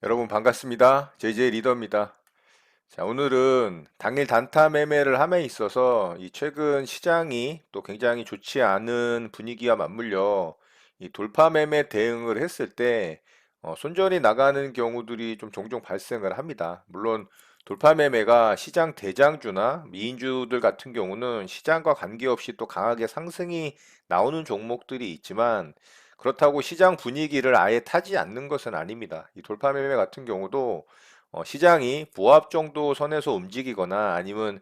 여러분 반갑습니다. JJ 리더입니다. 자, 오늘은 당일 단타 매매를 함에 있어서 이 최근 시장이 또 굉장히 좋지 않은 분위기와 맞물려 이 돌파 매매 대응을 했을 때 손절이 나가는 경우들이 좀 종종 발생을 합니다. 물론 돌파 매매가 시장 대장주나 미인주들 같은 경우는 시장과 관계없이 또 강하게 상승이 나오는 종목들이 있지만 그렇다고 시장 분위기를 아예 타지 않는 것은 아닙니다. 이 돌파 매매 같은 경우도 시장이 보합 정도 선에서 움직이거나 아니면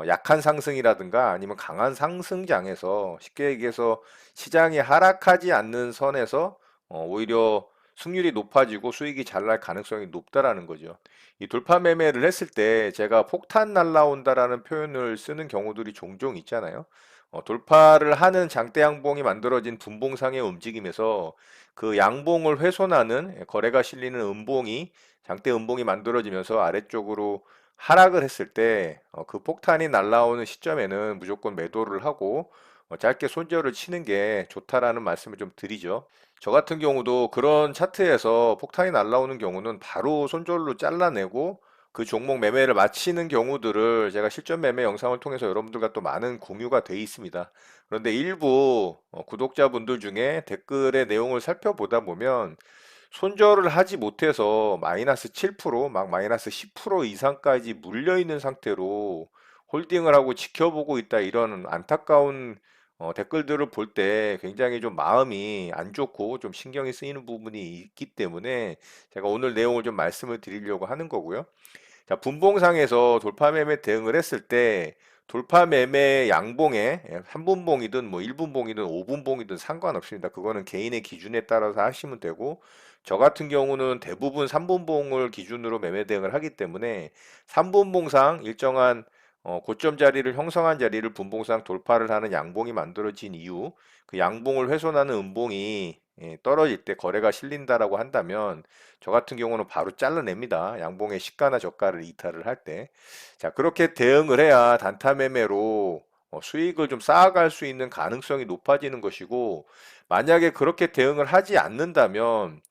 약한 상승이라든가 아니면 강한 상승장에서 쉽게 얘기해서 시장이 하락하지 않는 선에서 오히려 승률이 높아지고 수익이 잘 날 가능성이 높다라는 거죠. 이 돌파 매매를 했을 때 제가 폭탄 날라온다라는 표현을 쓰는 경우들이 종종 있잖아요. 돌파를 하는 장대 양봉이 만들어진 분봉상의 움직임에서 그 양봉을 훼손하는 거래가 실리는 음봉이 장대 음봉이 만들어지면서 아래쪽으로 하락을 했을 때 그 폭탄이 날라오는 시점에는 무조건 매도를 하고 짧게 손절을 치는 게 좋다라는 말씀을 좀 드리죠. 저 같은 경우도 그런 차트에서 폭탄이 날라오는 경우는 바로 손절로 잘라내고 그 종목 매매를 마치는 경우들을 제가 실전 매매 영상을 통해서 여러분들과 또 많은 공유가 돼 있습니다. 그런데 일부 구독자분들 중에 댓글의 내용을 살펴보다 보면 손절을 하지 못해서 마이너스 7%, 막 마이너스 10% 이상까지 물려 있는 상태로 홀딩을 하고 지켜보고 있다 이런 안타까운 댓글들을 볼 때 굉장히 좀 마음이 안 좋고 좀 신경이 쓰이는 부분이 있기 때문에 제가 오늘 내용을 좀 말씀을 드리려고 하는 거고요. 자, 분봉상에서 돌파 매매 대응을 했을 때 돌파 매매 양봉에 3분봉이든 뭐 1분봉이든 5분봉이든 상관없습니다. 그거는 개인의 기준에 따라서 하시면 되고 저 같은 경우는 대부분 3분봉을 기준으로 매매 대응을 하기 때문에 3분봉상 일정한 고점 자리를 형성한 자리를 분봉상 돌파를 하는 양봉이 만들어진 이유 그 양봉을 훼손하는 음봉이 떨어질 때 거래가 실린다라고 한다면 저 같은 경우는 바로 잘라냅니다. 양봉의 시가나 저가를 이탈을 할 때. 자, 그렇게 대응을 해야 단타 매매로 수익을 좀 쌓아갈 수 있는 가능성이 높아지는 것이고, 만약에 그렇게 대응을 하지 않는다면,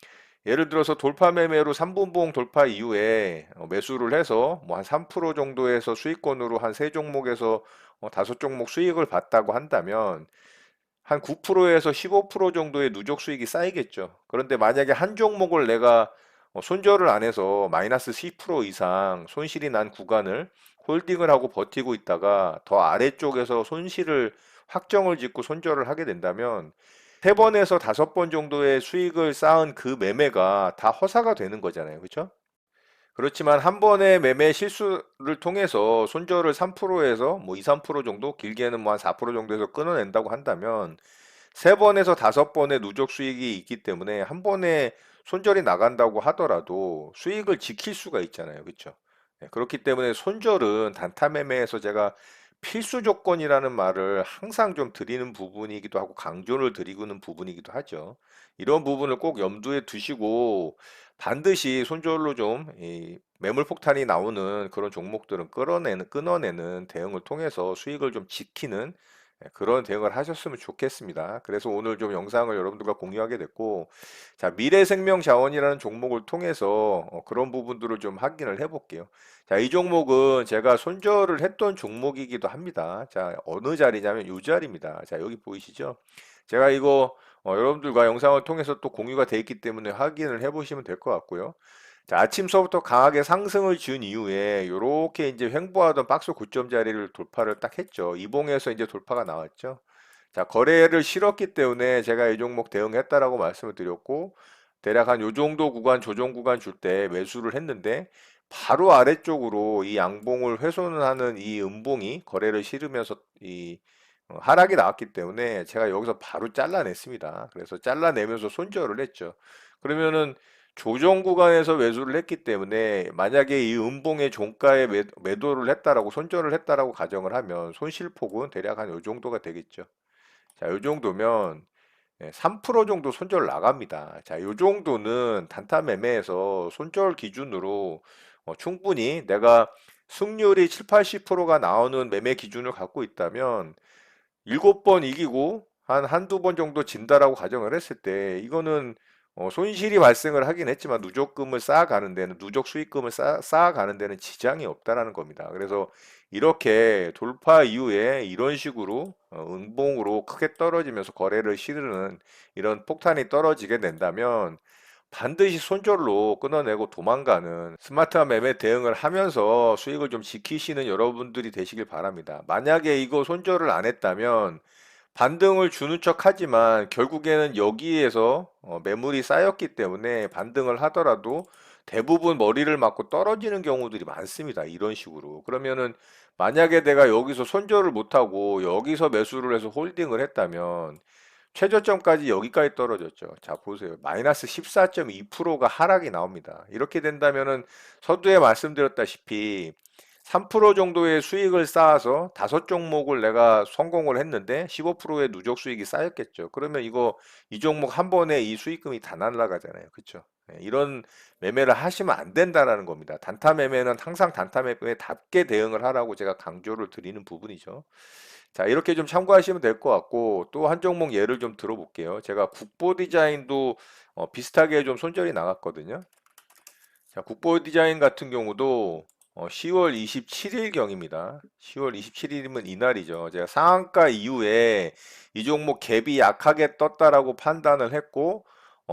예를 들어서 돌파 매매로 3분봉 돌파 이후에 매수를 해서 뭐 한 3% 정도에서 수익권으로 한 세 종목에서 다섯 종목 수익을 봤다고 한다면 한 9%에서 15% 정도의 누적 수익이 쌓이겠죠. 그런데 만약에 한 종목을 내가 손절을 안 해서 마이너스 10% 이상 손실이 난 구간을 홀딩을 하고 버티고 있다가 더 아래쪽에서 손실을 확정을 짓고 손절을 하게 된다면 세 번에서 다섯 번 정도의 수익을 쌓은 그 매매가 다 허사가 되는 거잖아요. 그렇죠? 그렇지만 한 번의 매매 실수를 통해서 손절을 3%에서 뭐 2, 3% 정도, 길게는 뭐 한 4% 정도에서 끊어낸다고 한다면 세 번에서 다섯 번의 누적 수익이 있기 때문에 한 번에 손절이 나간다고 하더라도 수익을 지킬 수가 있잖아요. 그렇죠? 그렇기 때문에 손절은 단타 매매에서 제가 필수 조건이라는 말을 항상 좀 드리는 부분이기도 하고 강조를 드리고는 부분이기도 하죠. 이런 부분을 꼭 염두에 두시고 반드시 손절로 좀 이 매물 폭탄이 나오는 그런 종목들은 끊어내는 대응을 통해서 수익을 좀 지키는 그런 대응을 하셨으면 좋겠습니다. 그래서 오늘 좀 영상을 여러분들과 공유하게 됐고, 자, 미래생명자원이라는 종목을 통해서 그런 부분들을 좀 확인을 해볼게요. 자, 이 종목은 제가 손절을 했던 종목이기도 합니다. 자, 어느 자리냐면 이 자리입니다. 자, 여기 보이시죠? 제가 이거 여러분들과 영상을 통해서 또 공유가 돼 있기 때문에 확인을 해보시면 될 것 같고요. 자, 아침서부터 강하게 상승을 준 이후에 이렇게 이제 횡보하던 박스 고점 자리를 돌파를 딱 했죠. 이봉에서 이제 돌파가 나왔죠. 자, 거래를 실었기 때문에 제가 이 종목 대응했다라고 말씀을 드렸고, 대략 한 요 정도 구간, 조정 구간 줄 때 매수를 했는데, 바로 아래쪽으로 이 양봉을 훼손을 하는 이 음봉이 거래를 실으면서 이 하락이 나왔기 때문에 제가 여기서 바로 잘라냈습니다. 그래서 잘라내면서 손절을 했죠. 그러면은 조정 구간에서 매수를 했기 때문에 만약에 이 음봉의 종가에 매도를 했다라고 손절을 했다라고 가정을 하면 손실폭은 대략 한 요 정도가 되겠죠. 자, 요 정도면 3% 정도 손절 나갑니다. 자, 요 정도는 단타 매매에서 손절 기준으로 충분히 내가 승률이 7, 80%가 나오는 매매 기준을 갖고 있다면 7번 이기고 한두 번 정도 진다라고 가정을 했을 때 이거는 손실이 발생을 하긴 했지만 누적금을 쌓아가는 데는 누적 수익금을 쌓아가는 데는 지장이 없다라는 겁니다. 그래서 이렇게 돌파 이후에 이런 식으로 음봉으로 크게 떨어지면서 거래를 시드는 이런 폭탄이 떨어지게 된다면 반드시 손절로 끊어내고 도망가는 스마트한 매매 대응을 하면서 수익을 좀 지키시는 여러분들이 되시길 바랍니다. 만약에 이거 손절을 안 했다면 반등을 주는 척 하지만 결국에는 여기에서 매물이 쌓였기 때문에 반등을 하더라도 대부분 머리를 맞고 떨어지는 경우들이 많습니다. 이런 식으로. 그러면은 만약에 내가 여기서 손절을 못하고 여기서 매수를 해서 홀딩을 했다면 최저점까지 여기까지 떨어졌죠. 자, 보세요. 마이너스 14.2%가 하락이 나옵니다. 이렇게 된다면은 서두에 말씀드렸다시피 3% 정도의 수익을 쌓아서 다섯 종목을 내가 성공을 했는데 15%의 누적 수익이 쌓였겠죠. 그러면 이거 이 종목 한 번에 이 수익금이 다 날아가잖아요. 그렇죠? 이런 매매를 하시면 안 된다라는 겁니다. 단타 매매는 항상 단타 매매답게 대응을 하라고 제가 강조를 드리는 부분이죠. 자, 이렇게 좀 참고하시면 될 것 같고, 또 한 종목 예를 좀 들어볼게요. 제가 국보 디자인도 비슷하게 좀 손절이 나갔거든요. 자, 국보 디자인 같은 경우도 10월 27일경입니다. 10월 27일이면 이날이죠. 제가 상한가 이후에 이 종목 갭이 약하게 떴다라고 판단을 했고,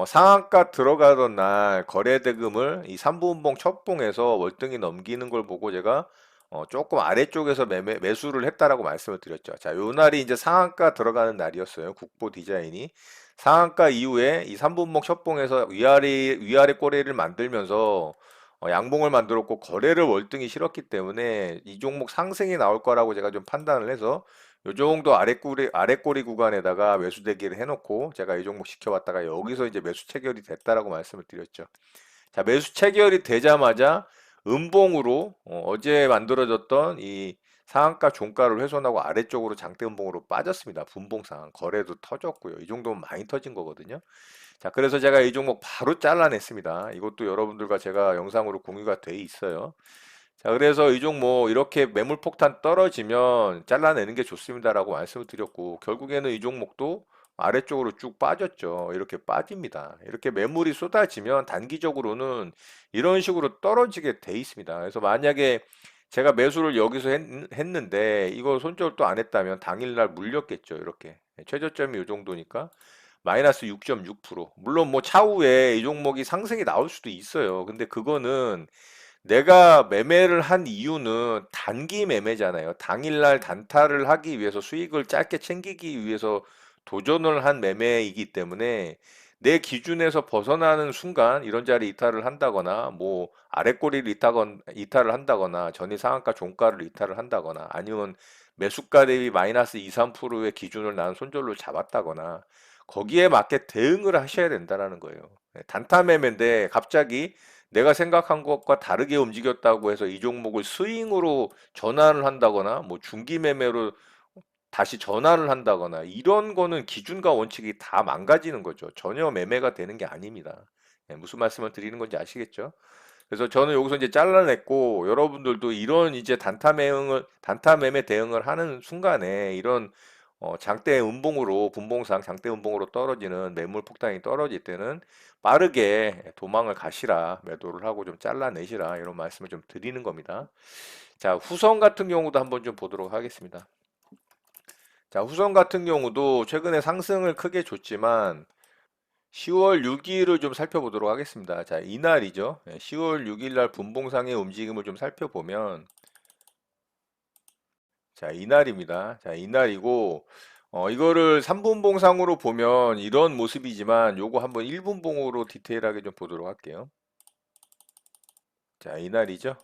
상한가 들어가던 날 거래대금을 이 3분봉 첫봉에서 월등히 넘기는 걸 보고 제가 조금 아래쪽에서 매수를 했다라고 말씀을 드렸죠. 자, 요 날이 이제 상한가 들어가는 날이었어요. 국보 디자인이. 상한가 이후에 이 3분봉 첫봉에서 위아래 꼬리를 만들면서 양봉을 만들었고 거래를 월등히 실었기 때문에 이 종목 상승이 나올 거라고 제가 좀 판단을 해서 요 정도 아래꼬리 구간에다가 매수 대기를 해놓고 제가 이 종목 시켜봤다가 여기서 이제 매수 체결이 됐다라고 말씀을 드렸죠. 자, 매수 체결이 되자마자 음봉으로 제 만들어졌던 이 상한가 종가를 훼손하고 아래쪽으로 장대 음봉으로 빠졌습니다. 분봉상 거래도 터졌고요. 이 정도면 많이 터진 거거든요. 자, 그래서 제가 이 종목 바로 잘라냈습니다. 이것도 여러분들과 제가 영상으로 공유가 돼 있어요. 자, 그래서 이 종목 이렇게 매물 폭탄 떨어지면 잘라내는 게 좋습니다라고 말씀을 드렸고, 결국에는 이 종목도 아래쪽으로 쭉 빠졌죠. 이렇게 빠집니다. 이렇게 매물이 쏟아지면 단기적으로는 이런 식으로 떨어지게 돼 있습니다. 그래서 만약에 제가 매수를 여기서 했는데 이거 손절도 안 했다면 당일날 물렸겠죠. 이렇게 최저점이 이 정도니까 마이너스 6.6%. 물론 뭐 차후에 이 종목이 상승이 나올 수도 있어요. 근데 그거는 내가 매매를 한 이유는 단기 매매잖아요. 당일날 단타를 하기 위해서 수익을 짧게 챙기기 위해서 도전을 한 매매이기 때문에 내 기준에서 벗어나는 순간 이런 자리 이탈을 한다거나 뭐 아랫꼬리를 이탈을 한다거나 전일 상한가 종가를 이탈을 한다거나 아니면 매수가 대비 마이너스 2, 3%의 기준을 난 손절로 잡았다거나 거기에 맞게 대응을 하셔야 된다라는 거예요. 단타 매매인데 갑자기 내가 생각한 것과 다르게 움직였다고 해서 이 종목을 스윙으로 전환을 한다거나 뭐 중기 매매로 다시 전환을 한다거나 이런 거는 기준과 원칙이 다 망가지는 거죠. 전혀 매매가 되는 게 아닙니다. 무슨 말씀을 드리는 건지 아시겠죠? 그래서 저는 여기서 이제 잘라냈고 여러분들도 이런 이제 단타 매매 대응을 하는 순간에 이런 장대 음봉으로 분봉상 장대 음봉으로 떨어지는 매물 폭탄이 떨어질 때는 빠르게 도망을 가시라 매도를 하고 좀 잘라내시라 이런 말씀을 좀 드리는 겁니다. 자, 후성 같은 경우도 한번 좀 보도록 하겠습니다. 자, 후성 같은 경우도 최근에 상승을 크게 줬지만 10월 6일을 좀 살펴보도록 하겠습니다. 자, 이날이죠. 10월 6일 날 분봉상의 움직임을 좀 살펴보면 자, 이날입니다. 자, 이날이고 이거를 3분봉상으로 보면 이런 모습이지만 요거 한번 1분봉으로 디테일하게 좀 보도록 할게요. 자, 이날이죠.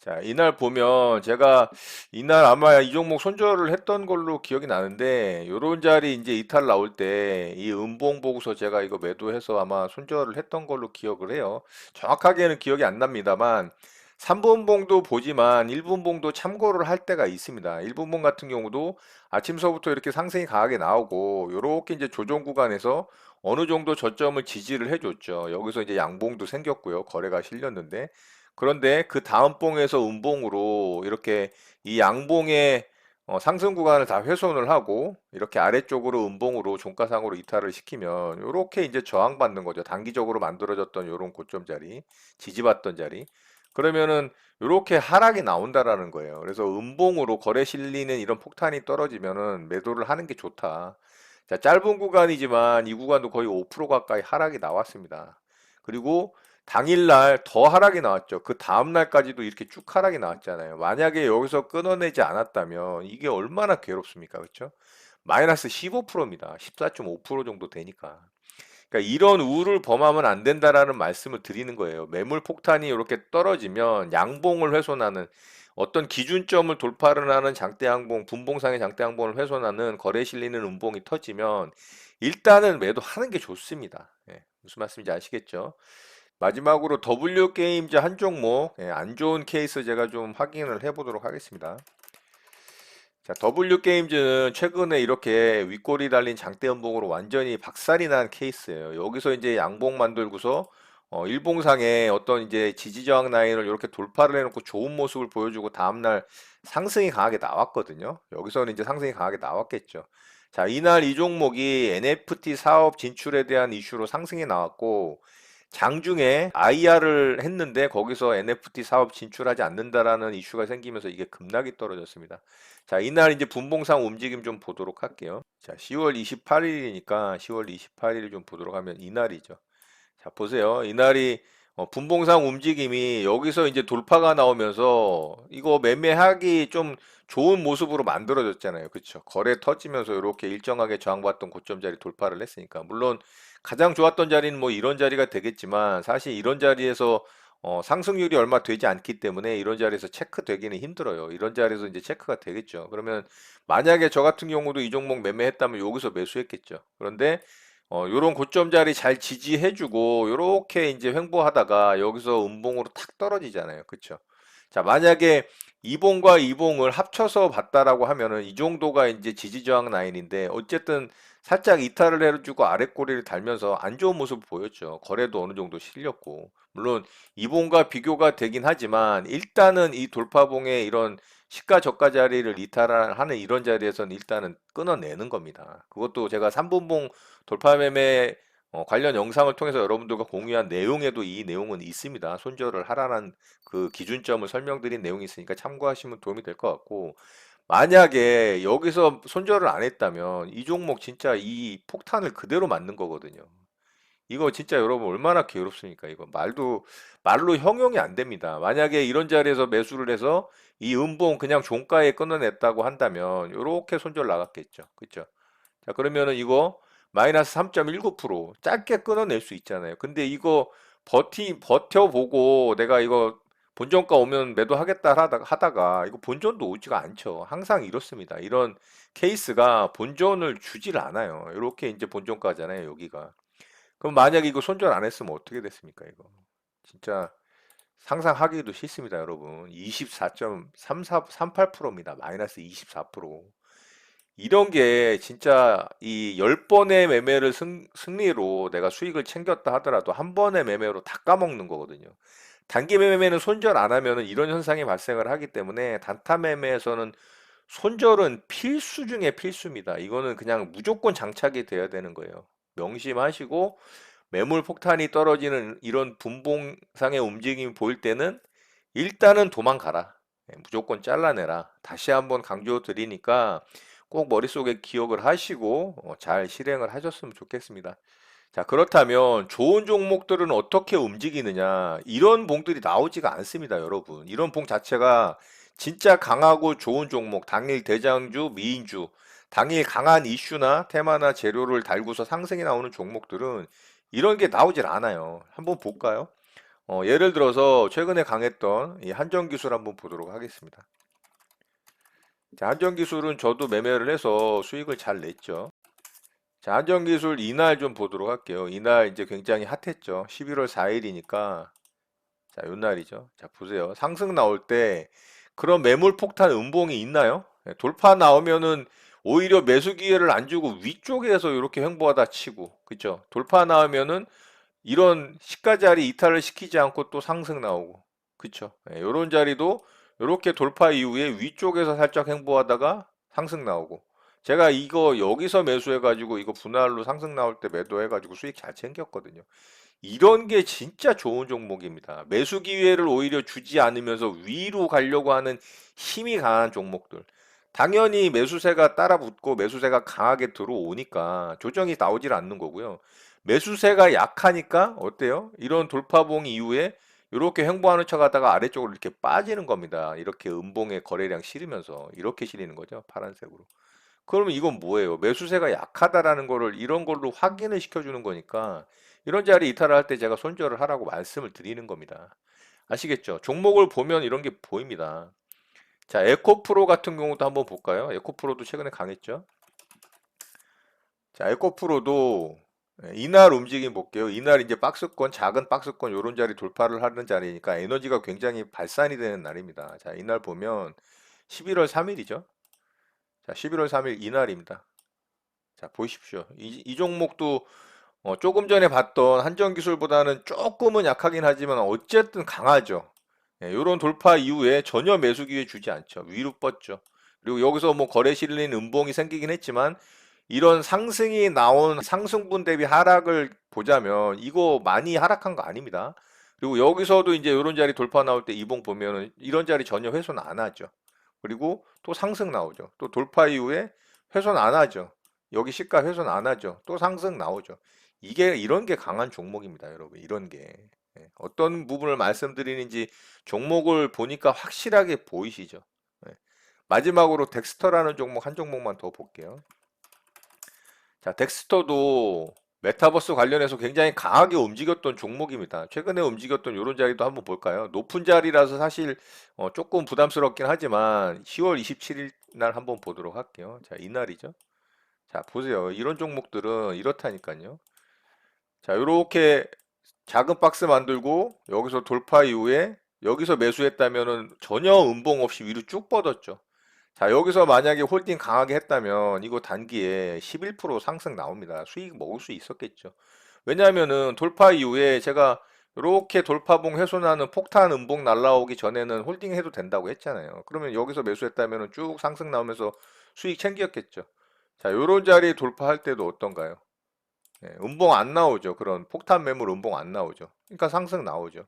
자, 이날 보면 제가 이날 아마 이 종목 손절을 했던 걸로 기억이 나는데 요런 자리 이제 이탈 나올 때 이 음봉 보고서 제가 이거 매도해서 아마 손절을 했던 걸로 기억을 해요. 정확하게는 기억이 안 납니다만 3분봉도 보지만 1분봉도 참고를 할 때가 있습니다. 1분봉 같은 경우도 아침서부터 이렇게 상승이 강하게 나오고 요렇게 이제 조정 구간에서 어느 정도 저점을 지지를 해줬죠. 여기서 이제 양봉도 생겼고요. 거래가 실렸는데 그런데 그 다음 봉에서 음봉으로 이렇게 이 양봉의 상승 구간을 다 훼손을 하고 이렇게 아래쪽으로 음봉으로 종가상으로 이탈을 시키면 이렇게 이제 저항받는 거죠. 단기적으로 만들어졌던 이런 고점 자리, 지지받던 자리. 그러면은 이렇게 하락이 나온다라는 거예요. 그래서 음봉으로 거래 실리는 이런 폭탄이 떨어지면은 매도를 하는 게 좋다. 자, 짧은 구간이지만 이 구간도 거의 5% 가까이 하락이 나왔습니다. 그리고 당일날 더 하락이 나왔죠. 그 다음날까지도 이렇게 쭉 하락이 나왔잖아요. 만약에 여기서 끊어내지 않았다면 이게 얼마나 괴롭습니까? 그렇죠? 마이너스 15%입니다. 14.5% 정도 되니까. 그러니까 이런 우를 범하면 안 된다라는 말씀을 드리는 거예요. 매물 폭탄이 이렇게 떨어지면 양봉을 훼손하는 어떤 기준점을 돌파를 하는 장대 양봉, 분봉상의 장대 양봉을 훼손하는 거래 실리는 음봉이 터지면 일단은 매도하는 게 좋습니다. 예, 무슨 말씀인지 아시겠죠? 마지막으로 W 게임즈 한 종목 안 좋은 케이스 제가 좀 확인을 해보도록 하겠습니다. 자, W 게임즈는 최근에 이렇게 윗골이 달린 장대 음봉으로 완전히 박살이 난 케이스예요. 여기서 이제 양봉 만들고서 일봉상의 어떤 이제 지지저항 라인을 이렇게 돌파를 해놓고 좋은 모습을 보여주고 다음날 상승이 강하게 나왔거든요. 여기서는 이제 상승이 강하게 나왔겠죠. 자, 이날 이 종목이 NFT 사업 진출에 대한 이슈로 상승이 나왔고 장중에 IR을 했는데 거기서 NFT 사업 진출하지 않는다라는 이슈가 생기면서 이게 급락이 떨어졌습니다. 자, 이날 이제 분봉상 움직임 좀 보도록 할게요. 자, 10월 28일이니까 10월 28일 좀 보도록 하면 이날이죠. 자, 보세요. 이날이 분봉상 움직임이 여기서 이제 돌파가 나오면서 이거 매매하기 좀 좋은 모습으로 만들어졌잖아요. 그쵸? 거래 터지면서 이렇게 일정하게 저항받던 고점 자리 돌파를 했으니까. 물론 가장 좋았던 자리는 뭐 이런 자리가 되겠지만 사실 이런 자리에서 상승률이 얼마 되지 않기 때문에 이런 자리에서 체크되기는 힘들어요. 이런 자리에서 이제 체크가 되겠죠. 그러면 만약에 저 같은 경우도 이 종목 매매했다면 여기서 매수했겠죠. 그런데 요런 고점 자리 잘 지지해주고 요렇게 이제 횡보하다가 여기서 음봉으로 탁 떨어지잖아요. 그쵸? 자, 만약에 이봉과 이봉을 합쳐서 봤다라고 하면은 이 정도가 이제 지지저항 라인인데 어쨌든 살짝 이탈을 해주고 아랫꼬리를 달면서 안 좋은 모습을 보였죠. 거래도 어느 정도 실렸고. 물론 이봉과 비교가 되긴 하지만 일단은 이 돌파봉의 이런 시가 저가 자리를 이탈하는 이런 자리에서는 일단은 끊어내는 겁니다. 그것도 제가 3분봉 돌파 매매 관련 영상을 통해서 여러분들과 공유한 내용에도 이 내용은 있습니다. 손절을 하라는 그 기준점을 설명드린 내용이 있으니까 참고하시면 도움이 될 것 같고 만약에 여기서 손절을 안 했다면 이 종목 진짜 이 폭탄을 그대로 맞는 거거든요. 이거 진짜 여러분 얼마나 괴롭습니까? 이거 말로 형용이 안 됩니다. 만약에 이런 자리에서 매수를 해서 이 음봉 그냥 종가에 끊어냈다고 한다면 이렇게 손절 나갔겠죠. 그렇죠? 자, 그러면은 이거 마이너스 3.19% 짧게 끊어낼 수 있잖아요. 근데 이거 버텨보고 내가 이거 본전가 오면 매도하겠다 하다가 이거 본전도 오지가 않죠. 항상 이렇습니다. 이런 케이스가 본전을 주질 않아요. 이렇게 이제 본전가잖아요, 여기가. 그럼 만약에 이거 손절 안 했으면 어떻게 됐습니까, 이거? 진짜 상상하기도 싫습니다, 여러분. 24.38%입니다. 마이너스 24%. 이런 게 진짜 이 10번의 매매를 승리로 내가 수익을 챙겼다 하더라도 한 번의 매매로 다 까먹는 거거든요. 단기 매매는 손절 안 하면은 이런 현상이 발생을 하기 때문에 단타 매매에서는 손절은 필수 중에 필수입니다. 이거는 그냥 무조건 장착이 돼야 되는 거예요. 명심하시고 매물 폭탄이 떨어지는 이런 분봉상의 움직임이 보일 때는 일단은 도망가라. 무조건 잘라내라. 다시 한번 강조 드리니까 꼭 머릿속에 기억을 하시고 잘 실행을 하셨으면 좋겠습니다. 자, 그렇다면 좋은 종목들은 어떻게 움직이느냐? 이런 봉들이 나오지가 않습니다, 여러분. 이런 봉 자체가 진짜 강하고 좋은 종목, 당일 대장주, 미인주, 당일 강한 이슈나 테마나 재료를 달고서 상승이 나오는 종목들은 이런 게 나오질 않아요. 한번 볼까요? 예를 들어서 최근에 강했던 이 한정기술 한번 보도록 하겠습니다. 자, 한정기술은 저도 매매를 해서 수익을 잘 냈죠. 자, 한정기술 이날 좀 보도록 할게요. 이날 이제 굉장히 핫했죠. 11월 4일이니까 자, 요 날이죠. 자, 보세요. 상승 나올 때 그런 매물 폭탄 음봉이 있나요? 돌파 나오면은 오히려 매수 기회를 안 주고 위쪽에서 이렇게 횡보하다 치고, 그쵸? 돌파 나오면은 이런 시가 자리 이탈을 시키지 않고 또 상승 나오고, 그쵸? 이런 자리도 이렇게 돌파 이후에 위쪽에서 살짝 횡보하다가 상승 나오고. 제가 이거 여기서 매수해가지고 이거 분할로 상승 나올 때 매도해가지고 수익 잘 챙겼거든요. 이런 게 진짜 좋은 종목입니다. 매수 기회를 오히려 주지 않으면서 위로 가려고 하는 힘이 강한 종목들. 당연히 매수세가 따라붙고 매수세가 강하게 들어오니까 조정이 나오질 않는 거고요. 매수세가 약하니까 어때요? 이런 돌파봉 이후에 이렇게 횡보하는 척 하다가 아래쪽으로 이렇게 빠지는 겁니다. 이렇게 음봉의 거래량 실으면서 이렇게 실리는 거죠. 파란색으로. 그러면 이건 뭐예요? 매수세가 약하다라는 거를 이런 걸로 확인을 시켜주는 거니까 이런 자리 이탈을 할 때 제가 손절을 하라고 말씀을 드리는 겁니다. 아시겠죠? 종목을 보면 이런 게 보입니다. 자, 에코프로 같은 경우도 한번 볼까요? 에코프로도 최근에 강했죠? 자, 에코프로도 이날 움직임 볼게요. 이날 이제 박스권, 작은 박스권 요런 자리 돌파를 하는 자리니까 에너지가 굉장히 발산이 되는 날입니다. 자, 이날 보면 11월 3일이죠? 자, 11월 3일 이날입니다. 자, 보십시오. 이 종목도 조금 전에 봤던 한정기술보다는 조금은 약하긴 하지만 어쨌든 강하죠. 이런 돌파 이후에 전혀 매수 기회 주지 않죠. 위로 뻗죠. 그리고 여기서 뭐 거래 실린 음봉이 생기긴 했지만 이런 상승이 나온 상승분 대비 하락을 보자면 이거 많이 하락한 거 아닙니다. 그리고 여기서도 이제 이런 자리 돌파 나올 때 이봉 보면은 이런 자리 전혀 훼손 안 하죠. 그리고 또 상승 나오죠. 또 돌파 이후에 훼손 안 하죠. 여기 시가 훼손 안 하죠. 또 상승 나오죠. 이게 이런 게 강한 종목입니다, 여러분. 이런 게. 어떤 부분을 말씀드리는지 종목을 보니까 확실하게 보이시죠? 예. 마지막으로 덱스터라는 종목 한 종목만 더 볼게요. 자, 덱스터도 메타버스 관련해서 굉장히 강하게 움직였던 종목입니다. 최근에 움직였던 이런 자리도 한번 볼까요? 높은 자리라서 사실 조금 부담스럽긴 하지만 10월 27일 날 한번 보도록 할게요. 자, 이날이죠. 자, 보세요. 이런 종목들은 이렇다니까요. 자, 이렇게 작은 박스 만들고 여기서 돌파 이후에 여기서 매수했다면은 전혀 음봉 없이 위로 쭉 뻗었죠. 자, 여기서 만약에 홀딩 강하게 했다면 이거 단기에 11% 상승 나옵니다. 수익 먹을 수 있었겠죠. 왜냐하면은 돌파 이후에 제가 이렇게 돌파봉 훼손하는 폭탄 음봉 날라오기 전에는 홀딩 해도 된다고 했잖아요. 그러면 여기서 매수했다면은 쭉 상승 나오면서 수익 챙겼겠죠. 자, 요런 자리 돌파할 때도 어떤가요? 음봉 안 나오죠. 그런 폭탄 매물 음봉 안 나오죠. 그러니까 상승 나오죠.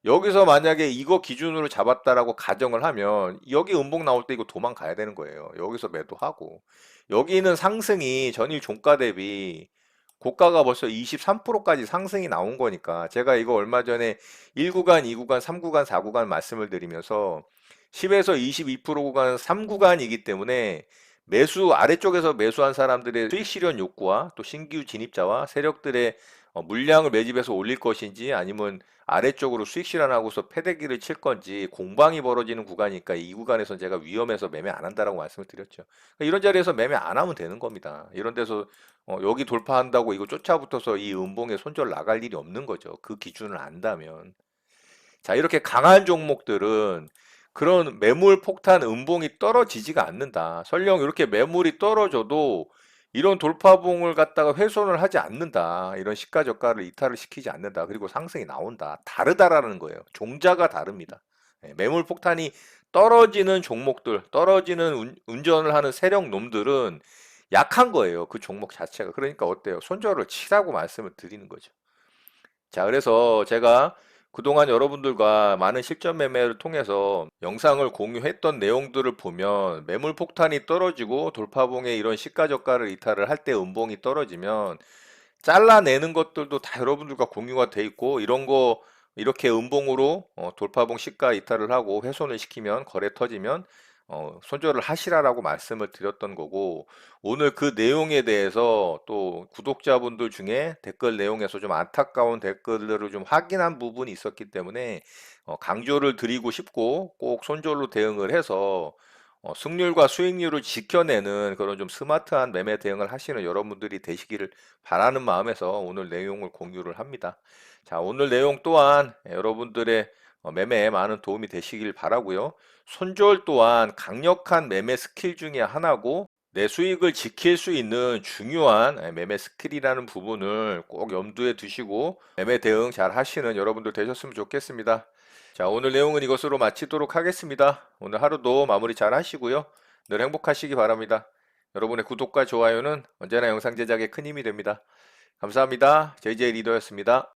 여기서 만약에 이거 기준으로 잡았다라고 가정을 하면 여기 음봉 나올 때 이거 도망가야 되는 거예요. 여기서 매도하고 여기는 상승이 전일 종가 대비 고가가 벌써 23%까지 상승이 나온 거니까 제가 이거 얼마 전에 1구간, 2구간, 3구간, 4구간 말씀을 드리면서 10에서 22% 구간 3구간이기 때문에 매수 아래쪽에서 매수한 사람들의 수익 실현 욕구와 또 신규 진입자와 세력들의 물량을 매집해서 올릴 것인지 아니면 아래쪽으로 수익 실현하고서 패대기를 칠 건지 공방이 벌어지는 구간이니까 이 구간에서 제가 위험해서 매매 안 한다라고 말씀을 드렸죠. 그러니까 이런 자리에서 매매 안 하면 되는 겁니다. 이런 데서 여기 돌파한다고 이거 쫓아붙어서 이 음봉에 손절 나갈 일이 없는 거죠. 그 기준을 안다면. 자, 이렇게 강한 종목들은 그런 매물 폭탄 음봉이 떨어지지가 않는다. 설령 이렇게 매물이 떨어져도 이런 돌파봉을 갖다가 훼손을 하지 않는다. 이런 시가저가를 이탈을 시키지 않는다. 그리고 상승이 나온다. 다르다라는 거예요. 종자가 다릅니다. 매물 폭탄이 떨어지는 종목들, 떨어지는 운전을 하는 세력 놈들은 약한 거예요. 그 종목 자체가. 그러니까 어때요? 손절을 치라고 말씀을 드리는 거죠. 자, 그래서 제가 그동안 여러분들과 많은 실전 매매를 통해서 영상을 공유했던 내용들을 보면 매물 폭탄이 떨어지고 돌파봉에 이런 시가저가를 이탈을 할 때 음봉이 떨어지면 잘라내는 것들도 다 여러분들과 공유가 돼 있고 이런 거 이렇게 음봉으로 돌파봉 시가 이탈을 하고 훼손을 시키면 거래 터지면 손절을 하시라라고 말씀을 드렸던 거고 오늘 그 내용에 대해서 또 구독자분들 중에 댓글 내용에서 좀 안타까운 댓글들을 좀 확인한 부분이 있었기 때문에 강조를 드리고 싶고 꼭 손절로 대응을 해서 승률과 수익률을 지켜내는 그런 좀 스마트한 매매 대응을 하시는 여러분들이 되시기를 바라는 마음에서 오늘 내용을 공유를 합니다. 자, 오늘 내용 또한 여러분들의 매매에 많은 도움이 되시길 바라고요. 손절 또한 강력한 매매 스킬 중에 하나고 내 수익을 지킬 수 있는 중요한 매매 스킬이라는 부분을 꼭 염두에 두시고 매매 대응 잘 하시는 여러분들 되셨으면 좋겠습니다. 자, 오늘 내용은 이것으로 마치도록 하겠습니다. 오늘 하루도 마무리 잘 하시고요. 늘 행복하시기 바랍니다. 여러분의 구독과 좋아요는 언제나 영상 제작에 큰 힘이 됩니다. 감사합니다. JJ 리더였습니다.